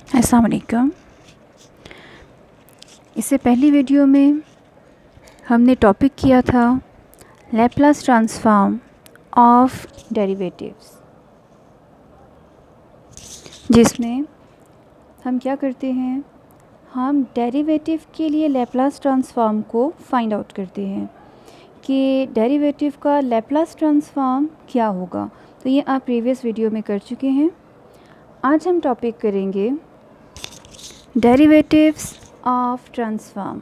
अस्सलाम वालेकुम। इससे पहली वीडियो में हमने टॉपिक किया था लैप्लास ट्रांसफॉर्म ऑफ डेरिवेटिव्स, जिसमें हम क्या करते हैं, हम डेरिवेटिव के लिए लैप्लास ट्रांसफॉर्म को फाइंड आउट करते हैं कि डेरिवेटिव का लैप्लास ट्रांसफॉर्म क्या होगा। तो ये आप प्रीवियस वीडियो में कर चुके हैं। आज हम टॉपिक करेंगे derivatives of transform.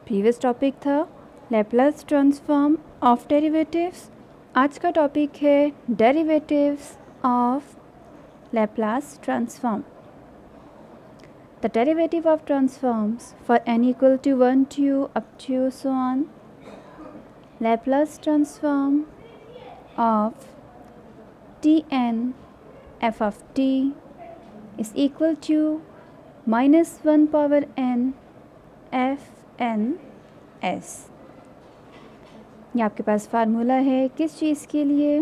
Previous topic था लैप्लास ट्रांसफॉर्म ऑफ डेरिवेटिव्स। आज का टॉपिक है derivatives of Laplace transform. The derivative of transforms for n equal to 1 to up to so on. Laplace transform of Tn f of t is equal to minus 1 power n f n s। ये आपके पास formula है किस चीज़ के लिए,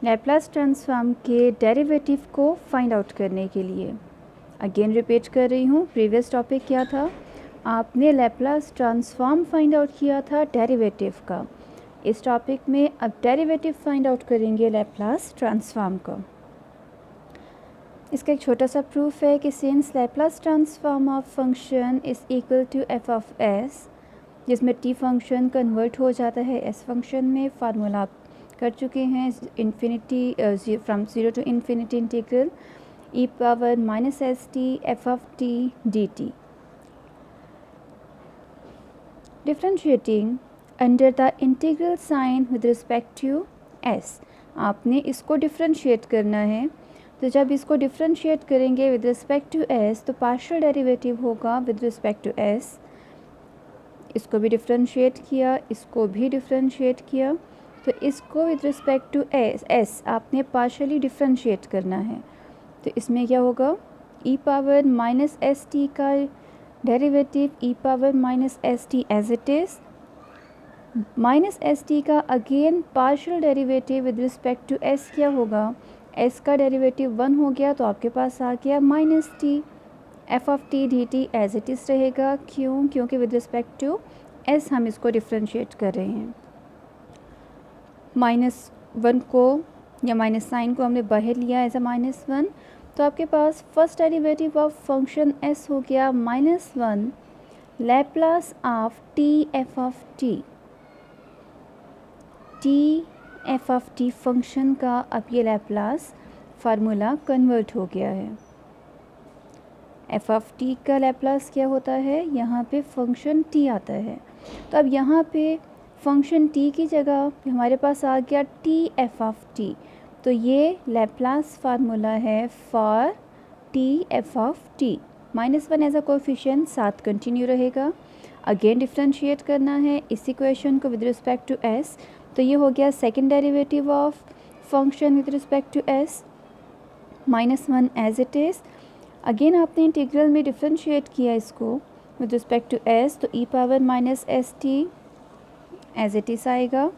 Laplace transform के derivative को find out करने के लिए। अगेन रिपीट कर रही हूँ, प्रीवियस टॉपिक क्या था, आपने लैप्लास ट्रांसफॉर्म फाइंड आउट किया था डेरिवेटिव का। इस टॉपिक में अब डेरिवेटिव फाइंड आउट करेंगे लैप्लास ट्रांसफॉर्म का। इसका एक छोटा सा प्रूफ है कि since Laplace transform of function is equal to F of S, जिसमें टी फंक्शन कन्वर्ट हो जाता है एस फंक्शन में, फार्मूला आप कर चुके हैं, infinity from zero to infinity integral E power minus S T F of T D T. Differentiating under the integral sign with respect to S, आपने इसको डिफ्रेंशिएट करना है। तो जब इसको डिफ्रेंशिएट करेंगे विद रिस्पेक्ट टू एस तो partial derivative होगा विद रिस्पेक्ट टू एस। इसको भी डिफ्रेंशिएट किया, इसको भी डिफ्रेंशिएट किया, तो इसको विद रिस्पेक्ट टू एस आपने पार्शियली डिफ्रेंशिएट करना है। तो इसमें क्या होगा, e power minus S T का derivative e power minus S T as it is, minus S T का again partial derivative with respect to S क्या होगा, एस का डेरिवेटिव 1 हो गया तो आपके पास आ गया minus T F of T D T as it is रहेगा। क्यों? क्योंकि विद रिस्पेक्ट टू एस हम इसको डिफ्रेंशिएट कर रहे हैं। -1 को या माइनस साइन को हमने बाहर लिया एज अ -1, तो आपके पास first derivative of function S हो गया -1 Laplace of T F of T. T F of T function का अब ये लैप्लास फार्मूला कन्वर्ट हो गया है। एफ ऑफ टी का लैप्लास क्या होता है, यहाँ पे फंक्शन टी आता है, तो अब यहाँ पे फंक्शन टी की जगह हमारे पास आ गया टी एफ ऑफ टी। तो ये लैप्लास फार्मूला है for T F of T. -1 as a coefficient, साथ कंटिन्यू रहेगा। अगेन डिफ्रेंशिएट करना है इस इक्वेशन को विद रिस्पेक्ट टू एस, तो ये हो गया second derivative of function with respect to S, -1 as it is. Again आपने इंटीग्रल में डिफ्रेंशिएट किया इसको विद रिस्पेक्ट टू एस, तो e power minus S T as it is आएगा।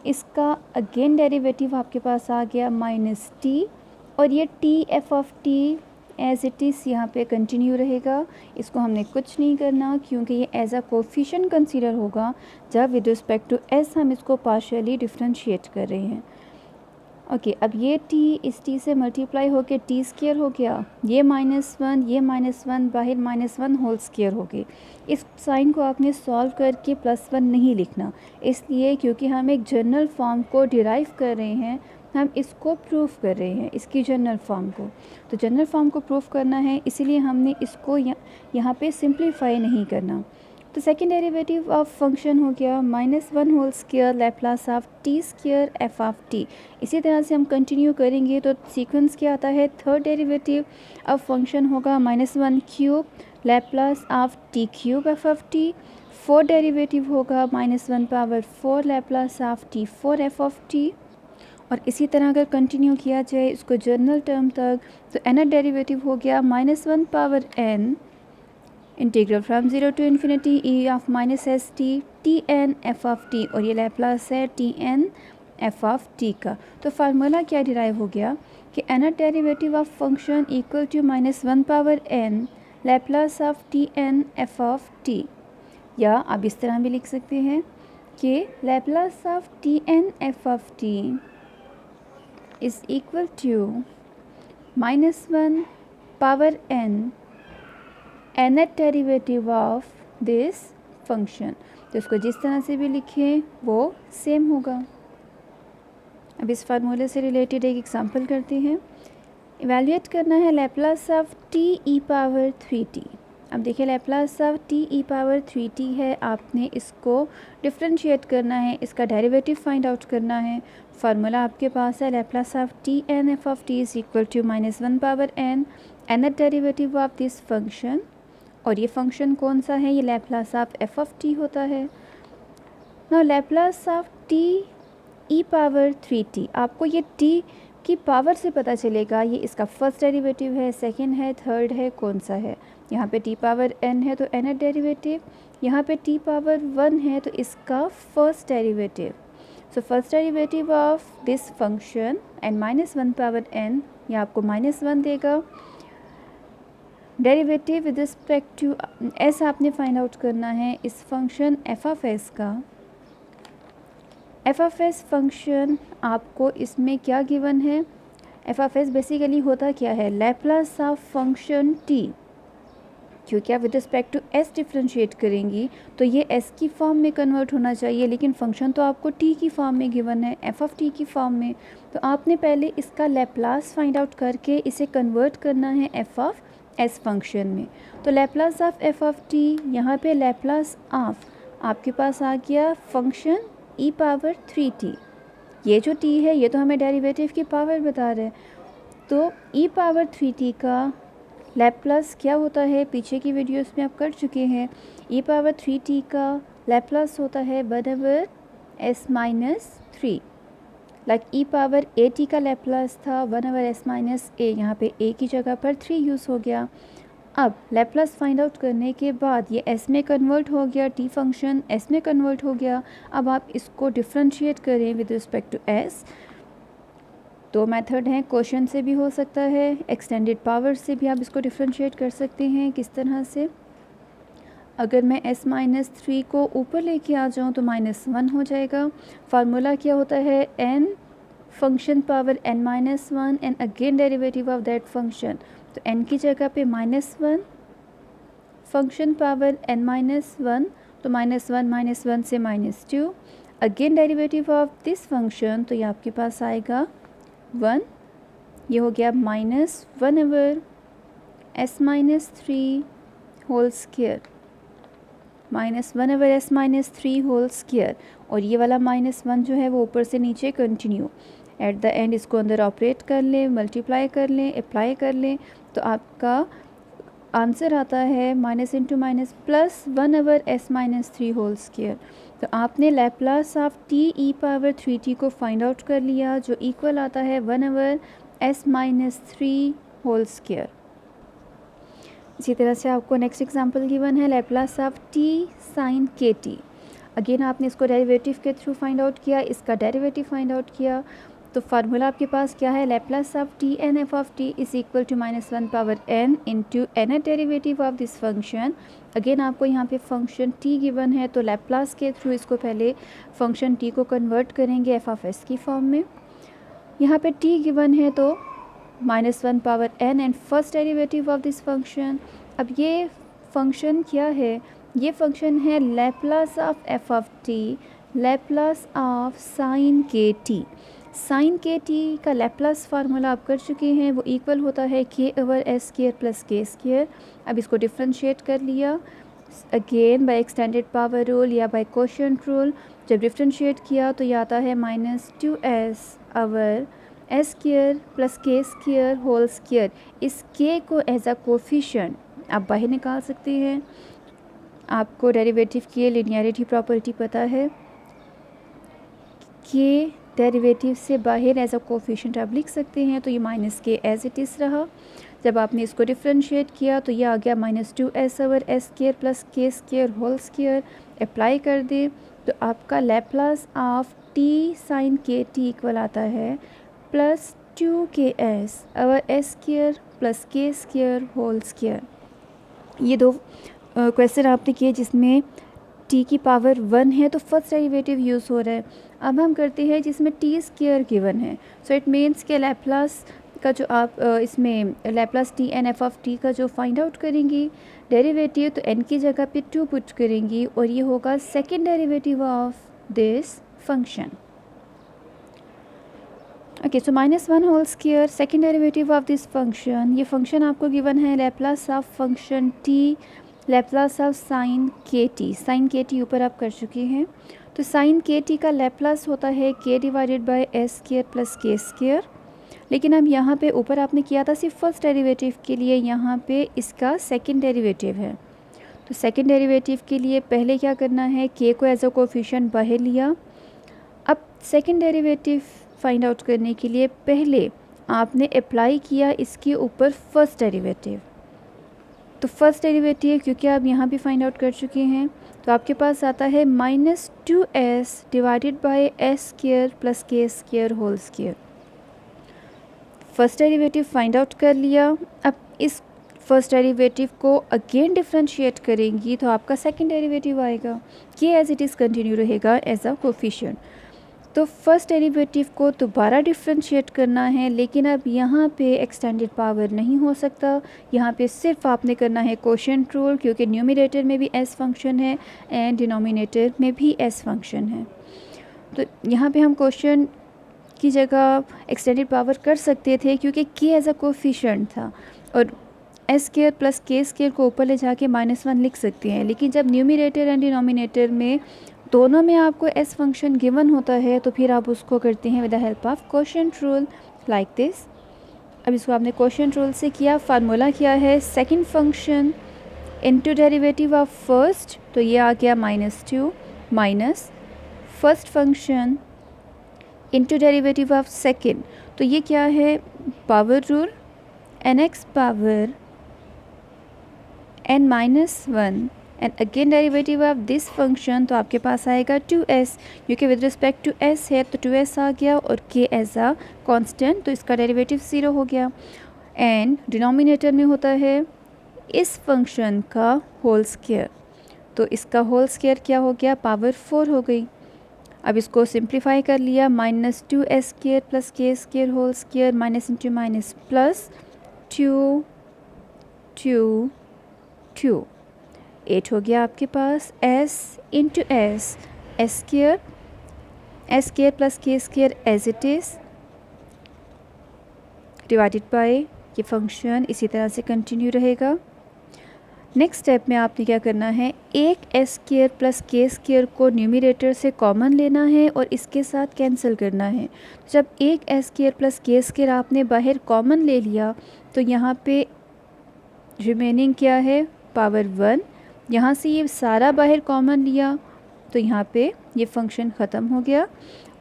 इसका अगेन डेरिवेटिव आपके पास आ गया माइनस टी, और ये T F of T as it is यहाँ पे कंटिन्यू रहेगा। इसको हमने कुछ नहीं करना क्योंकि ये एज अ कोफिशिएंट कंसीडर होगा जब विद रिस्पेक्ट टू एस हम इसको पार्शियली डिफ्रेंशिएट कर रहे हैं। ओके, अब ये टी इस टी से मल्टीप्लाई होकर टी स्क्वायर हो गया, ये -1 ये -1 बाहर -1 होल स्क्वायर हो गए। इस साइन को आपने सॉल्व करके +1 नहीं लिखना, इसलिए क्योंकि हम एक जनरल फॉर्म को डिराइव कर रहे हैं, हम इसको प्रूफ कर रहे हैं इसकी जनरल फॉर्म को। तो जनरल फॉर्म को प्रूफ करना है, इसीलिए हमने इसको यहाँ पे सिंप्लीफाई नहीं करना। तो सेकेंड डेरिवेटिव ऑफ फंक्शन हो गया -1 whole square Laplace of T square F of T. इसी तरह से हम कंटिन्यू करेंगे तो सीक्वेंस क्या आता है, थर्ड डेरिवेटिव ऑफ फंक्शन होगा -1 cube Laplace of T cube F of T. Fourth derivative होगा -1 power 4 Laplace of T 4 F of T. और इसी तरह अगर कंटिन्यू किया जाए इसको जनरल टर्म तक, तो nth डेरिवेटिव हो गया -1 power n integral from 0 to infinity E of minus S T T N F of T, और ये लैप्लास है T N F of T का। तो फार्मूला क्या डिराइव हो गया कि nth derivative of function equal to -1 power n Laplace of T N F of T, या आप इस तरह भी लिख सकते हैं कि Laplace of T N F of T is equal to -1 power n nth derivative of this function. तो इसको जिस तरह से भी लिखें वो सेम होगा। अब इस फार्मूले से रिलेटेड एक एग्जांपल करते हैं। इवैल्यूएट करना है Laplace of T E power 3t। अब देखिए Laplace of T E power 3t है, आपने इसको डिफरेंशिएट करना है, इसका डेरिवेटिव फाइंड आउट करना है। फार्मूला आपके पास है Laplace of T N F of T is equal to -1 power n nth derivative of this function. और ये फंक्शन कौन सा है, ये Laplace of F of T होता है। Now Laplace of T E power 3t, आपको ये t की पावर से पता चलेगा ये इसका फर्स्ट डेरिवेटिव है, सेकंड है, थर्ड है, कौन सा है। यहाँ पे t पावर n है तो nth डेरिवेटिव, यहाँ पे t पावर 1 है तो इसका first derivative. So first derivative of this function and -1 power n, ये आपको -1 देगा। Derivative with respect to s आपने फाइंड आउट करना है इस फंक्शन एफ ऑफ एस का। एफ ऑफ एस फंक्शन आपको इसमें क्या गिवन है, एफ ऑफ एस बेसिकली होता क्या है, लैप्लास ऑफ फंक्शन t, क्योंकि आप with respect to s differentiate करेंगी तो ये s की फॉर्म में कन्वर्ट होना चाहिए, लेकिन फंक्शन तो आपको t की फॉर्म में गिवन है, f ऑफ t की फॉर्म में। तो आपने पहले इसका लैप्लास फाइंड आउट करके इसे कन्वर्ट करना है f ऑफ s फंक्शन में। तो Laplace of f of t, यहाँ पे लैप्लास ऑफ आपके पास आ गया फंक्शन e पावर 3t। ये जो t है ये तो हमें डेरिवेटिव की पावर बता रहा है, तो e पावर 3t का लैप्लास क्या होता है, पीछे की वीडियोस में आप कर चुके हैं। e पावर 3t का लैप्लास होता है 1/s-3, like e power at का लैप्लास था 1/s-a, यहाँ पे a की जगह पर 3 यूज़ हो गया। अब लैप्लास फाइंड आउट करने के बाद ये s में कन्वर्ट हो गया, t फंक्शन s में कन्वर्ट हो गया। अब आप इसको डिफ्रेंशिएट करें विद रिस्पेक्ट टू s। दो मेथड हैं, क्वोशंट से भी हो सकता है, एक्सटेंडेड पावर से भी आप इसको डिफ्रेंशिएट कर सकते हैं। किस तरह से, अगर मैं s-3 को ऊपर लेके आ जाऊँ तो -1 हो जाएगा। फार्मूला क्या होता है, n function power n-1 and again derivative of that function. तो n की जगह पे -1 फंक्शन पावर n-1, तो -1 से -2 again derivative of this function, तो ये आपके पास आएगा 1। ये हो गया -1/s-3 whole square, -1/s-3 whole square. और ये वाला -1 जो है वो ऊपर से नीचे कंटिन्यू, एट द एंड इसको अंदर ऑपरेट कर लें, मल्टीप्लाई कर लें, अप्लाई कर लें, तो आपका आंसर आता है minus into minus plus 1/s-3 whole square. तो आपने Laplace of t e power 3t को फाइंड आउट कर लिया, जो इक्वल आता है 1/s-3 होल स्क्वायर। इसी तरह से आपको नेक्स्ट एग्जांपल गिवन है Laplace of t sin kt। Again आपने इसको डेरिवेटिव के थ्रू फाइंड आउट किया, इसका डेरिवेटिव फाइंड आउट किया। तो फार्मूला आपके पास क्या है, Laplace of T N F of T is equal to -1 power n into nth derivative of this function. Again आपको यहाँ पे फंक्शन t गिवन है, तो लैप्लास के थ्रू इसको पहले फंक्शन t को कन्वर्ट करेंगे एफ ऑफ एस की फॉर्म में। यहाँ पे t गिवन है तो -1 power n and first derivative of this function. अब ये फंक्शन क्या है, ये फंक्शन है Laplace of F of T, Laplace of sine K T. Sine K T का लैप्लास फार्मूला आप कर चुके हैं, वो इक्वल होता है k/s² प्लस k²। अब इसको डिफ्रेंशिएट कर लिया again by extended power rule या बाय क्वोशिएंट रूल। जब डिफ्रेंशिएट किया तो ये आता है -2s/s² plus k² whole square. इस k को एज अ कोफिशिएंट आप बाहर निकाल सकते हैं। आपको डेरिवेटिव की लिनियरिटी प्रॉपर्टी पता है, k डेरिवेटिव से बाहर एज अ कोफिशिएंट आप लिख सकते हैं, तो ये -k एज इट इज़ रहा। जब आपने इसको डिफ्रेंशिएट किया तो ये आ गया -2s/s² plus k² whole square. Apply कर दे तो आपका Laplace of T sine K T equal आता है प्लस 2ks अवर S square plus K square whole square. ये दो क्वेश्चन आपने किए जिसमें t की पावर 1 है तो फर्स्ट डेरिवेटिव यूज़ हो रहा है। अब हम करते हैं जिसमें t स्क्वायर गिवन है, सो इट मीन्स के लैप्लास का जो आप इसमें Laplace T N F of T का जो फाइंड आउट करेंगी डेरिवेटिव, तो n की जगह पे 2 पुट करेंगी और ये होगा second derivative of this function. Okay, so -1 whole square second derivative of this function. ये फंक्शन आपको गिवन है Laplace of function t Laplace of sine K T. Sine K T ऊपर आप कर चुके हैं, तो साइन के टी का लैप्लास होता है k divided by S square plus K square. लेकिन अब यहाँ पे ऊपर आपने किया था सिर्फ फर्स्ट डेरिवेटिव के लिए, यहाँ पे इसका सेकंड डेरिवेटिव है। तो सेकंड डेरिवेटिव के लिए पहले क्या करना है, k को एज अ कोफिशिएंट बाहर लिया। अब सेकंड डेरिवेटिव फाइंड आउट करने के लिए पहले आपने अप्लाई किया इसके ऊपर फर्स्ट डेरिवेटिव। तो फर्स्ट डेरिवेटिव क्योंकि आप यहाँ भी फाइंड आउट कर चुके हैं, तो आपके पास आता है -2s divided by S square plus K square whole square. First derivative find out कर लिया। अब इस फर्स्ट डेरिवेटिव को अगेन डिफरेंशिएट करेंगी तो आपका सेकंड डेरिवेटिव आएगा, ये एज इट इज़ कंटिन्यू रहेगा एज अ कोफिशिएंट। तो फर्स्ट डेरिवेटिव को दोबारा डिफरेंशिएट करना है, लेकिन अब यहाँ पे एक्सटेंडेड पावर नहीं हो सकता। यहाँ पे सिर्फ आपने करना है कोशेंट रूल, क्योंकि न्यूमरेटर में भी एस फंक्शन है एंड डिनोमिनेटर में भी एस फंक्शन है। तो यहाँ पे हम कोशेंट की जगह एक्सटेंडेड पावर कर सकते थे क्योंकि के एज अ कोफिशिएंट था, और S square plus K square को ऊपर ले जाके -1 लिख सकते हैं। लेकिन जब न्यूमरेटर एंड डिनोमिनेटर में दोनों में आपको एस फंक्शन गिवन होता है तो फिर आप उसको करते हैं with the help of quotient rule like this. अब इसको आपने कोशेंट रूल से किया, फार्मूला क्या है, second function into derivative of first, तो ये आ गया -2 minus first function into derivative of second, तो ये क्या है, power rule, nx power n-1 and again derivative of this function, तो आपके पास आएगा 2s, क्योंकि विद रिस्पेक्ट टू s है तो 2s आ गया और k एज अ कांस्टेंट, तो इसका डेरिवेटिव 0 हो गया। एंड डिनोमिनेटर में होता है इस फंक्शन का होल स्क्वायर, तो इसका होल स्क्वायर क्या हो गया, पावर 4 हो गई। अब इसको सिंप्लीफाई कर लिया, -2s square plus K square whole square, minus into minus plus 2 2 2 8 हो गया आपके पास, s into S square plus K square as it is divided by ये फंक्शन इसी तरह से कंटिन्यू रहेगा। नेक्स्ट स्टेप में आपने क्या करना है, एक S square plus K square को न्यूमरेटर से कॉमन लेना है और इसके साथ कैंसिल करना है। जब एक S square plus K square आपने बाहर कॉमन ले लिया तो यहाँ पे रिमेनिंग क्या है, पावर 1। यहाँ से ये सारा बाहर कॉमन लिया तो यहाँ पे ये फंक्शन ख़त्म हो गया,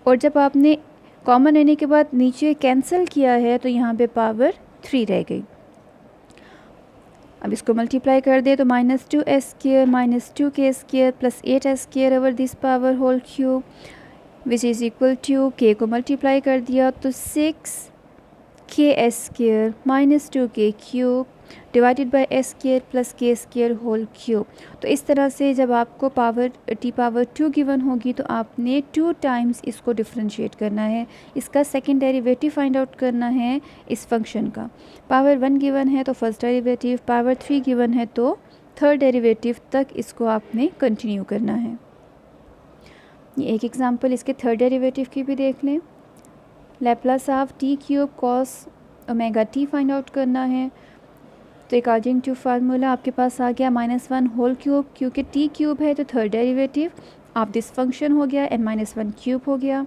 और जब आपने कॉमन लेने के बाद नीचे कैंसिल किया है तो यहाँ पे पावर 3 रह गई। अब इसको मल्टीप्लाई कर दे तो -2s square minus 2k square plus 8s square over this power whole cube which is equal to k को मल्टीप्लाई कर दिया तो 6k square minus 2k cube divided by s square plus k square whole cube. तो इस तरह से जब आपको पावर t पावर 2 गिवन होगी तो आपने 2 टाइम्स इसको डिफरेंशिएट करना है, इसका सेकंड डेरिवेटिव फाइंड आउट करना है इस फंक्शन का। पावर 1 गिवन है तो फर्स्ट डेरिवेटिव, पावर 3 गिवन है तो थर्ड डेरिवेटिव तक इसको आपने कंटिन्यू करना है। ये एक एग्जांपल इसके थर्ड डेरिवेटिव की भी देख लें। Laplace of t cube cos omega t find out करना है, तो अकॉर्डिंग टू फार्मूला आपके पास आ गया -1 होल क्यूब, क्योंकि t क्यूब है तो third derivative of this function हो गया एंड -1 क्यूब हो गया,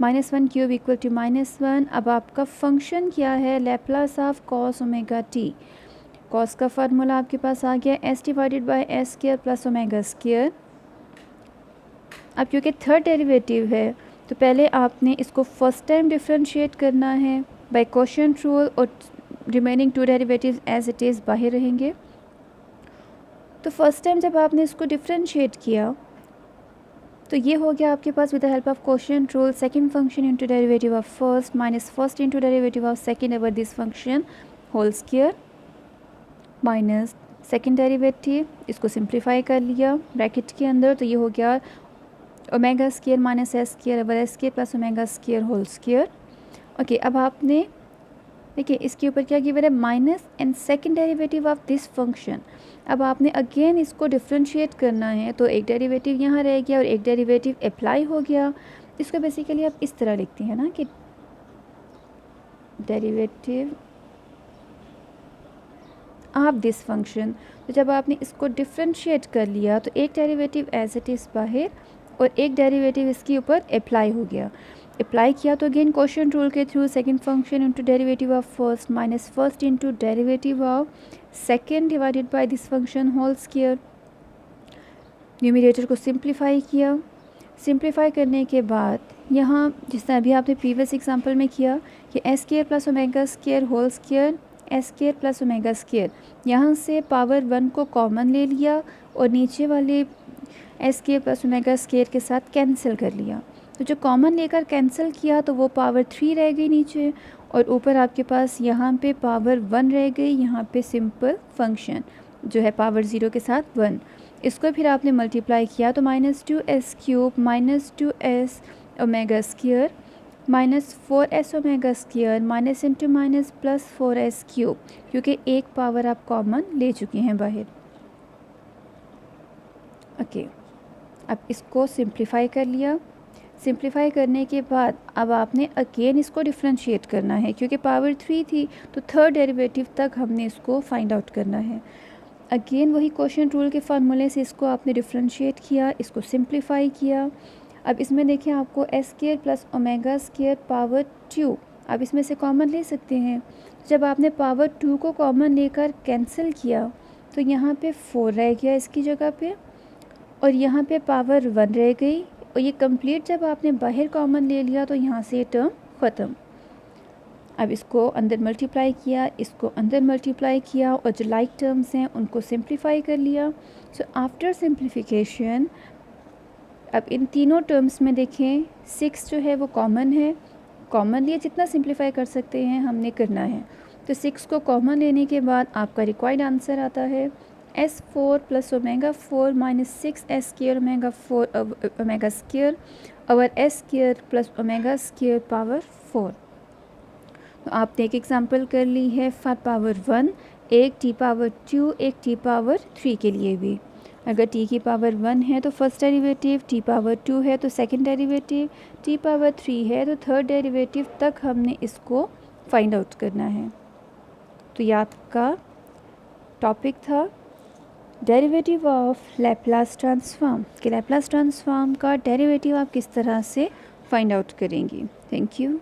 -1 क्यूब इक्वल टू -1। अब आपका फंक्शन क्या है, Laplace of cos omega t। Cos का फार्मूला आपके पास आ गया s divided by s square plus omega square. अब क्योंकि थर्ड डेरिवेटिव है तो पहले आपने इसको फर्स्ट टाइम डिफरेंशिएट करना है बाय कोशेंट रूल, और remaining 2 derivatives as it is बाहर रहेंगे। तो फर्स्ट टाइम जब आपने इसको डिफरेंशिएट किया तो ये हो गया आपके पास with the help of quotient rule second function into derivative of first minus first into derivative of second over this function whole square minus second derivative, इसको सिंप्लीफाई कर लिया ब्रैकेट के अंदर, तो ये हो गया omega square minus S square over S square plus omega square whole square. Okay, अब आपने देखिए इसके ऊपर क्या गिवन है, minus and second derivative of this function. अब आपने अगेन इसको डिफ्रेंशिएट करना है, तो एक डेरिवेटिव यहाँ रह गया और एक डेरिवेटिव अप्लाई हो गया। इसको बेसिकली आप इस तरह लिखते हैं ना कि डेरिवेटिव ऑफ दिस फंक्शन। तो जब आपने इसको डिफ्रेंशिएट कर लिया तो एक डेरिवेटिव एज इट इज़ बाहर और एक डेरिवेटिव इसके ऊपर अप्लाई हो गया। अप्लाई किया तो अगेन कोशेंट रूल के through second function into derivative of first minus first into derivative of second divided by this function whole square. Numerator को सिंप्लीफाई किया, सिंप्लीफाई करने के बाद यहाँ जिस तरह अभी आपने प्रीवियस एग्जांपल में किया कि S square plus omega square whole square S square plus omega square, यहाँ से पावर 1 को कॉमन ले लिया और नीचे वाले S square plus omega square के साथ कैंसिल कर लिया। तो जो कॉमन लेकर कैंसिल किया तो वो पावर 3 रह गई नीचे, और ऊपर आपके पास यहाँ पे पावर 1 रह गई, यहाँ पे सिंपल फंक्शन जो है पावर 0 के साथ 1। इसको फिर आपने मल्टीप्लाई किया तो minus 2s cube minus 2s omega square minus 4s omega square minus into minus plus 4s cube, क्योंकि एक पावर आप कॉमन ले चुके हैं बाहर। ओके, अब इसको सिंप्लीफाई कर लिया। सिंप्लीफाई करने के बाद अब आपने अगेन इसको डिफ्रेंशिएट करना है, क्योंकि पावर 3 थी तो थर्ड डेरिवेटिव तक हमने इसको फाइंड आउट करना है। अगेन वही कोशेंट रूल के फार्मूले से इसको आपने डिफ्रेंशिएट किया, इसको सिंप्लीफाई किया। अब इसमें देखिए आपको S square plus omega square power 2 आप इसमें से कॉमन ले सकते हैं। जब आपने पावर 2 को कॉमन लेकर कैंसिल किया तो यहाँ पे 4 रह गया इसकी जगह पे, और यहाँ पे पावर 1 रह गई, और ये कंप्लीट जब आपने बाहर कॉमन ले लिया तो यहाँ से टर्म ख़त्म। अब इसको अंदर मल्टीप्लाई किया, इसको अंदर मल्टीप्लाई किया, और जो लाइक टर्म्स हैं उनको सिंप्लीफाई कर लिया। सो आफ्टर सिंप्लीफिकेशन अब इन तीनों टर्म्स में देखें 6 जो है वो कॉमन है, कॉमन लिए जितना सिंप्लीफाई कर सकते हैं हमने करना है। तो 6 को कॉमन लेने के बाद आपका रिक्वायर्ड आंसर आता है S4 plus omega 4 minus 6s square omega 4 omega square over s square plus omega square power 4। तो आपने एक एग्जांपल कर ली है फॉर पावर 1, एक t पावर 2, एक t पावर 3 के लिए भी। अगर t की पावर 1 है तो फर्स्ट डेरिवेटिव, t पावर 2 है तो सेकंड डेरिवेटिव, t पावर 3 है तो थर्ड डेरिवेटिव तक हमने इसको फाइंड आउट करना है। तो ये आपका टॉपिक था डेरिवेटिव ऑफ लैप्लास ट्रांसफॉर्म, कि लैप्लास ट्रांसफॉर्म का डेरिवेटिव आप किस तरह से फाइंड आउट करेंगी। Thank you.